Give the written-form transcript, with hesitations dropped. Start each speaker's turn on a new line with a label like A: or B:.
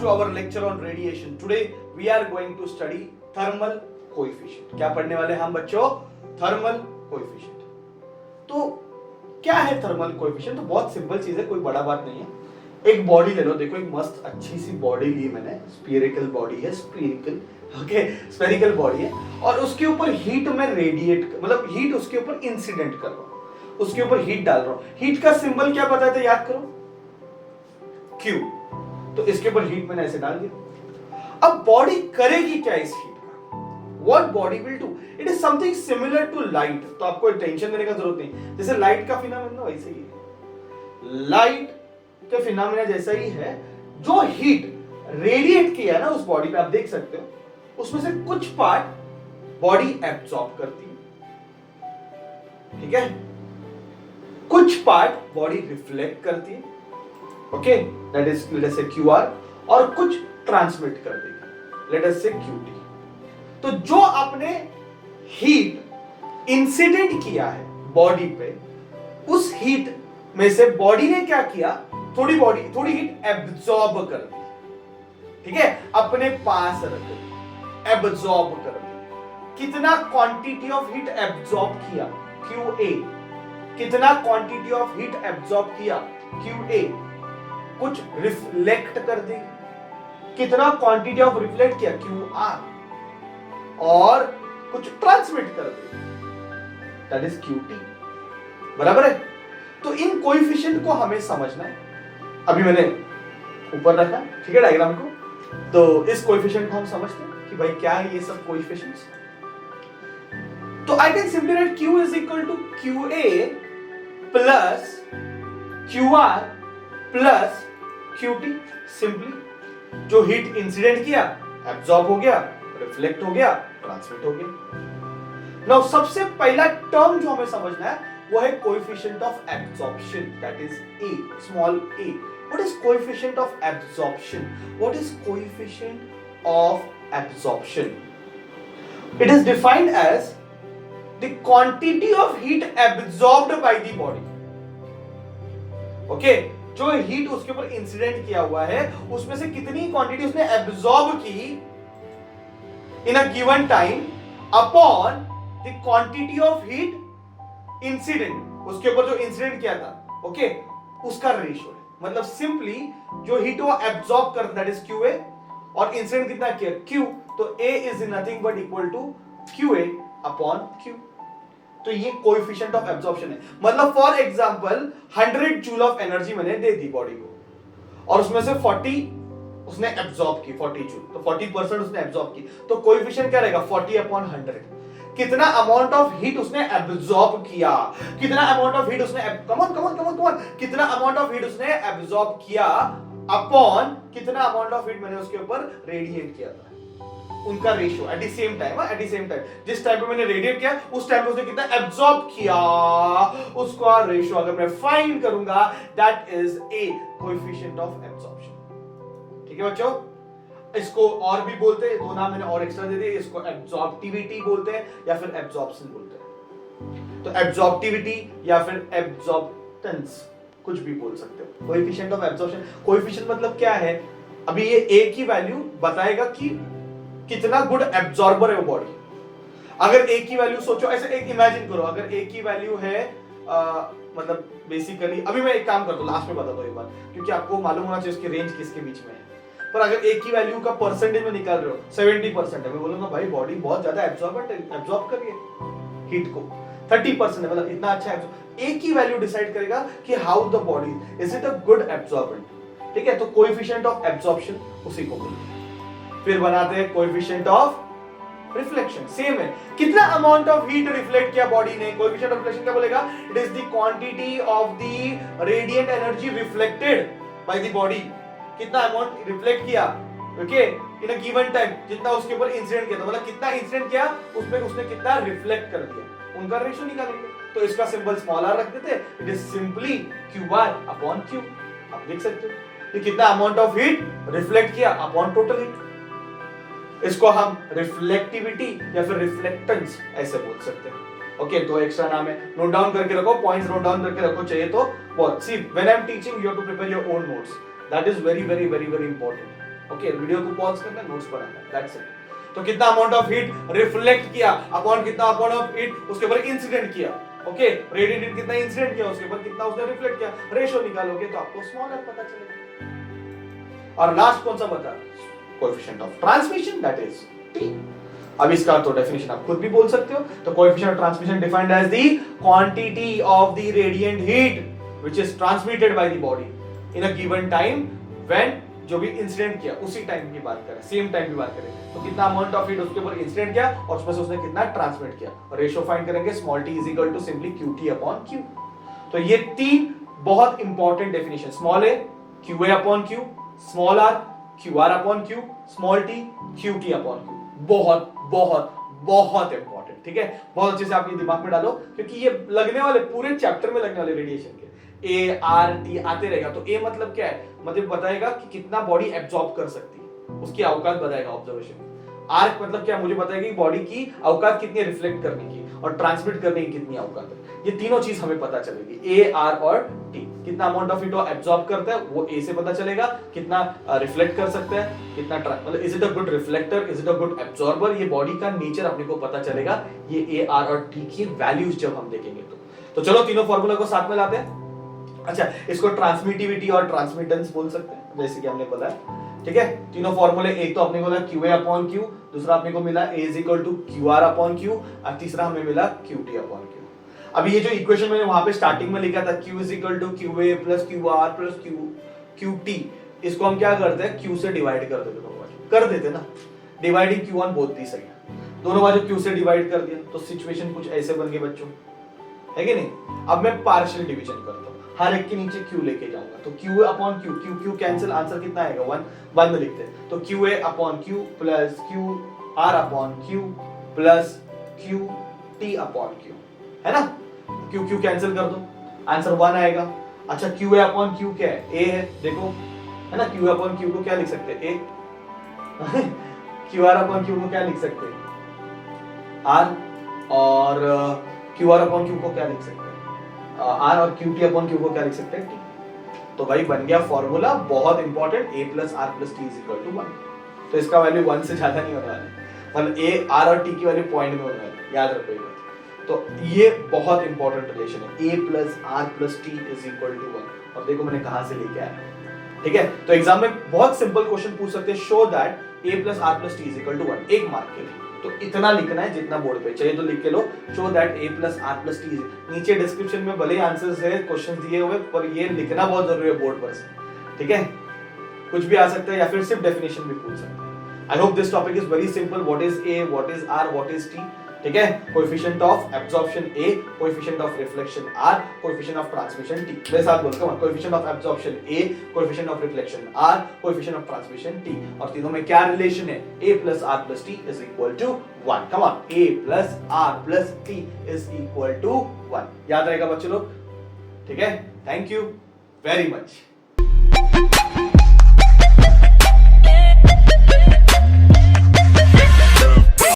A: to our lecture on radiation. Today we are going to study thermal coefficient. क्या पढ़ने वाले हम बच्चों? Thermal coefficient. तो क्या है थर्मल कोएफिशिएंट? तो बहुत सिंपल चीज है, कोई बड़ा बात नहीं है। एक बॉडी ले लो, देखो एक मस्त अच्छी सी बॉडी ली मैंने, स्फीरिकल बॉडी है, स्फेरिकल बॉडी है, और उसके ऊपर हीट में रेडिएट, मतलब हीट उसके ऊपर इंसिडेंट कर रहा हूं, उसके ऊपर हीट डाल रहा हूं। हीट का सिंबल क्या बताया था, याद करो, Q। तो इसके ऊपर हीट मैंने ऐसे डाल दिया। अब बॉडी करेगी क्या इस हीट का? What body will do? It is something similar to light. तो आपको टेंशन लेने का जरूरत नहीं, जैसे लाइट का फिनोमेना वैसे ही है। लाइट का फिनोमेना जैसा ही है, जो हीट रेडिएट किया ना उस बॉडी पे, आप देख सकते हो, उसमें से कुछ पार्ट बॉडी एब्सॉर्ब करती है, ठीक है, कुछ पार्ट बॉडी रिफ्लेक्ट करती है, okay, that is let us से QR, और कुछ ट्रांसमिट कर देगी, लेट अस से QT। तो जो आपने हीट इंसिडेंट किया है बॉडी पे, उस हीट में से बॉडी ने क्या किया, थोड़ी हीट एब्सॉर्ब कर दी, ठीक है, अपने पास रख दी, एब्सॉर्ब कर दी। कितना क्वांटिटी ऑफ हीट एब्सॉर्ब किया, QA। कितना क्वांटिटी ऑफ हीट एब्सॉर्ब किया, QA। कुछ रिफ्लेक्ट कर दी, कितना क्वांटिटी ऑफ रिफ्लेक्ट किया, QR, और कुछ ट्रांसमिट कर दे, दैट इज QT। बराबर है? तो इन कोएफिशिएंट को हमें समझना है। अभी मैंने ऊपर रखा, ठीक है, डायग्राम को। तो इस कोएफिशिएंट को हम समझते हैं कि भाई क्या है ये सब कोएफिशिएंट्स। तो I can simply write Q is equal to QA plus QR plus QT। Simply जो हीट इंसिडेंट किया, एब्सॉर्ब हो गया, रिफ्लेक्ट हो गया, ट्रांसमिट हो गया। नाउ सबसे पहला टर्म जो हमें समझना है वो है coefficient of absorption, that is A, small a। What is coefficient of absorption? What is coefficient of absorption? It is defined as the quantity of heat absorbed by the body, okay. जो heat उसके ऊपर incident किया हुआ है, उसमें से कितनी quantity उसने एब्सॉर्ब की in a given time upon the quantity of heat incident, उसके ऊपर जो इंसिडेंट किया था, ओके, उसका रेशियो है। मतलब सिंपली जो हीट वो एब्सॉर्ब कर, दैट इज QA, और इंसिडेंट कितना किया, Q। तो A is nothing but equal to QA upon Q। तो ये कोएफिशिएंट ऑफ एब्सॉर्प्शन है। मतलब for example 100 joule of energy मैंने दे दी बॉडी को, और उसमें से 40 उसने एब्सॉर्ब की, 40 जूल, तो 40% उसने एब्सॉर्ब की, तो कोएफिशिएंट क्या रहेगा, 40 अपॉन 100। कितना अमाउंट ऑफ हीट उसने एब्सॉर्ब किया, कितना अमाउंट ऑफ हीट उसने कितना अमाउंट ऑफ हीट उसने एब्सॉर्ब किया अपॉन कितना अमाउंट ऑफ हीट मैंने उसके ऊपर रेडिएट किया था, उनका ratio at the same time, जिस टाइम पे मैंने रेडिएट किया उस टाइम पे उसने कितना एब्सॉर्ब किया, उसका रेशियो अगर मैं फाइंड करूंगा, that is A, coefficient of absorption. ठीक है बच्चों, इसको और भी बोलते हैं, दो नाम मैंने और एक्स्ट्रा दे दिए, इसको एब्सॉर्प्टिविटी बोलते हैं या फिर एब्सॉर्प्शन बोलते हैं। तो एब्सॉर्प्टिविटी या फिर एब्सॉर्प्टेंस, कुछ भी बोल सकते हो। कोएफिशिएंट ऑफ एब्सॉर्प्शन, कोएफिशिएंट मतलब क्या है, अभी ये A की वैल्यू बताएगा कि कितना गुड एब्सॉर्बर है वो बॉडी। अगर A की वैल्यू सोचो, ऐसे एक इमेजिन करो, अगर A की वैल्यू है मतलब बेसिकली, अभी मैं एक काम करता हूँ, लास्ट में बताता हूँ एक बार, क्योंकि आपको मालूम होना चाहिए उसकी रेंज किसके बीच में है। पर अगर A की वैल्यू का परसेंटेज में निकाल रहे हो 70% है, मैं बोलूंगा भाई बॉडी बहुत ज्यादा एब्सॉर्ब कर रही है हीट को, 30% है, मतलब इतना अच्छा है। A की वैल्यू डिसाइड करेगा कि how the body is it a good absorbent, ठीक है। तो कोएफिशिएंट ऑफ एब्सॉर्प्शन उसी को बोलते हैं। फिर बनाते हैं कोएफिशिएंट ऑफ रिफ्लेक्शन, सेम है, कितना अमाउंट ऑफ हीट रिफ्लेक्ट किया बॉडी ने, कोएफिशिएंट ऑफ रिफ्लेक्शन क्या बोलेगा, it is the quantity of the radiant energy reflected by the body, कितना अमाउंट रिफ्लेक्ट किया, okay, in a given time, जितना उसके ऊपर इंसिडेंट किया था, मतलब कितना इंसिडेंट किया उसमें उसने कितना रिफ्लेक्ट कर दिया, उनका रेशियो निकालेंगे। तो इसका सिंबल स्मॉल r रख देते, it is simply QR upon Q। आप देख सकते हो कि कितना अमाउंट ऑफ हीट रिफ्लेक्ट किया अपॉन टोटल हीट। इसको हम रिफ्लेक्टिविटी या फिर रिफ्लेक्टेंस ऐसे बोल सकते हैं, ओके। तो एक्स्ट्रा नाम है, नोट डाउन करके रखो, पॉइंट्स नोट डाउन करके रखो चाहिए तो बहुत। See when I am teaching you have to prepare your own notes, that is very very very very important. Okay, video को पॉज करना, नोट्स बनाना, दैट्स इट। तो कितना अमाउंट ऑफ हीट रिफ्लेक्ट किया अपॉन कितना अमाउंट ऑफ हीट उसके ऊपर incident किया, ओके, रेडिएट हीट कितना इंसिडेंट किया उसके ऊपर कितना उसने रिफ्लेक्ट किया, रेशियो निकालोगे तो आपको स्मॉल r पता चलेगा। और लास्ट कौन सा बता, coefficient of transmission, that is t। अब इसका तो डेफिनेशन आप खुद भी बोल सकते हो। तो coefficient of transmission defined as the quantity of the radiant heat which is transmitted by the body in a given time when, जो भी इंसिडेंट किया उसी टाइम की बात करें, सेम टाइम की बात करें, तो कितना अमाउंट ऑफ हीट उसके ऊपर इंसिडेंट किया और उसमें से उसने कितना ट्रांसमिट किया, और रेशियो फाइंड करेंगे small t is equal to simply qt upon q। तो ये तीन बहुत important definition, small a qa upon q, small r qr upon q, small t qt upon q, बहुत बहुत बहुत इंपॉर्टेंट, ठीक है। बहुत अच्छे से आप ये दिमाग में डालो, क्योंकि ये लगने वाले पूरे चैप्टर में लगने वाले रेडिएशन के ए आर टी आते रहेगा। तो ए मतलब क्या है, मतलब बताएगा कि कितना बॉडी एब्जॉर्ब कर सकती है, उसकी औकात बताएगा ऑब्जर्वेशन। आर मतलब क्या, मुझे बताएगा कि बॉडी की औकात कितनी है रिफ्लेक्ट करने की और ट्रांसमिट करने की कितनी औकात है। ये तीनों चीज हमें पता चलेगी, ए आर और टी। कितना अमाउंट ऑफ हीट एब्जॉर्ब करता है वो ए से पता चलेगा, कितना रिफ्लेक्ट कर सकता है, कितना मतलब is it a good reflector, is it a good absorber, ये बॉडी का नेचर अपने को पता चलेगा ये ए आर और टी की वैल्यूज जब हम देखेंगे तो चलो तीनों फॉर्मूला को साथ में लाते हैं। अच्छा, इसको ट्रांसमिटिविटी और ट्रांसमिटेंस बोल सकते हैं, जैसे कि हमने बोला, ठीक है। तीनों फॉर्मूले, एक तो अपने को मिला QA अपॉन Q, दूसरा अपने को मिला A is equal to QR upon Q, और तीसरा हमें मिला QT अपॉन Q। अभी ये जो इक्वेशन मैंने वहां पे स्टार्टिंग में लिखा था Q is equal to QA plus QR plus QT, इसको हम क्या करते हैं, Q से डिवाइड कर देते, दोनों बाजू कर देते ना, dividing Q on both the side, दोनों बाजू Q से डिवाइड कर दिया, तो सिचुएशन कुछ ऐसे बन गई बच्चों, है कि नहीं। अब मैं पार्शियल डिवीजन करता हूं, हर एक के नीचे Q लेके जाऊंगा, तो Q upon Q, Q cancel, answer कितना आएगा 1 में लिखते हैं, तो QA upon Q plus QR upon Q plus QT upon Q, है ना। Q कैंसिल कर दो, आंसर 1 आएगा। अच्छा, QA अपॉन Q क्या है, A है, देखो, है ना। QA अपॉन Q को क्या लिख सकते हैं, A। QR अपॉन Q को क्या लिख सकते हैं, R, और QR अपॉन Q को क्या लिख सकते हैं, R, और QT अपॉन Q को क्या लिख सकते हैं, T। तो भाई बन गया फॉर्मूला, बहुत important, A plus R plus T is equal to 1। तो इसका वैल्यू 1 से ज्यादा नहीं होने वाला, मतलब A, R और T की वैल्यू पॉइंट में होने वाली है, याद रखो ये बात। तो ये बहुत इंपॉर्टेंट रिलेशन है, A plus R plus T is equal to 1। और देखो मैंने कहां से लेके आया, ठीक है। तो एग्जाम में बहुत सिंपल क्वेश्चन पूछ सकते हैं, show that A plus R plus T is equal to 1, एक मार्क के लिए। तो इतना लिखना है जितना बोर्ड पे चाहिए, तो लिख के लो, show that A plus R plus T। नीचे डिस्क्रिप्शन में भले आंसर्स है, क्वेश्चन दिए हुए, पर ये लिखना बहुत जरूरी है बोर्ड पर से, ठीक है। कुछ भी आ सकता है या फिर सिर्फ डेफिनेशन भी पूछ सकते हैं। I hope this topic is very simple, what is A, what is R, what is T, ठीक है। Coefficient of absorption A, coefficient of reflection R, coefficient of transmission T। मेरे साथ बोल, come on, coefficient of absorption A, coefficient of reflection R, coefficient of transmission T। और तीनों में क्या relation है, A plus R plus T is equal to 1। Come on, A plus R plus T is equal to 1। याद रहेगा बच्चों लोग, ठीक है। Thank you very much.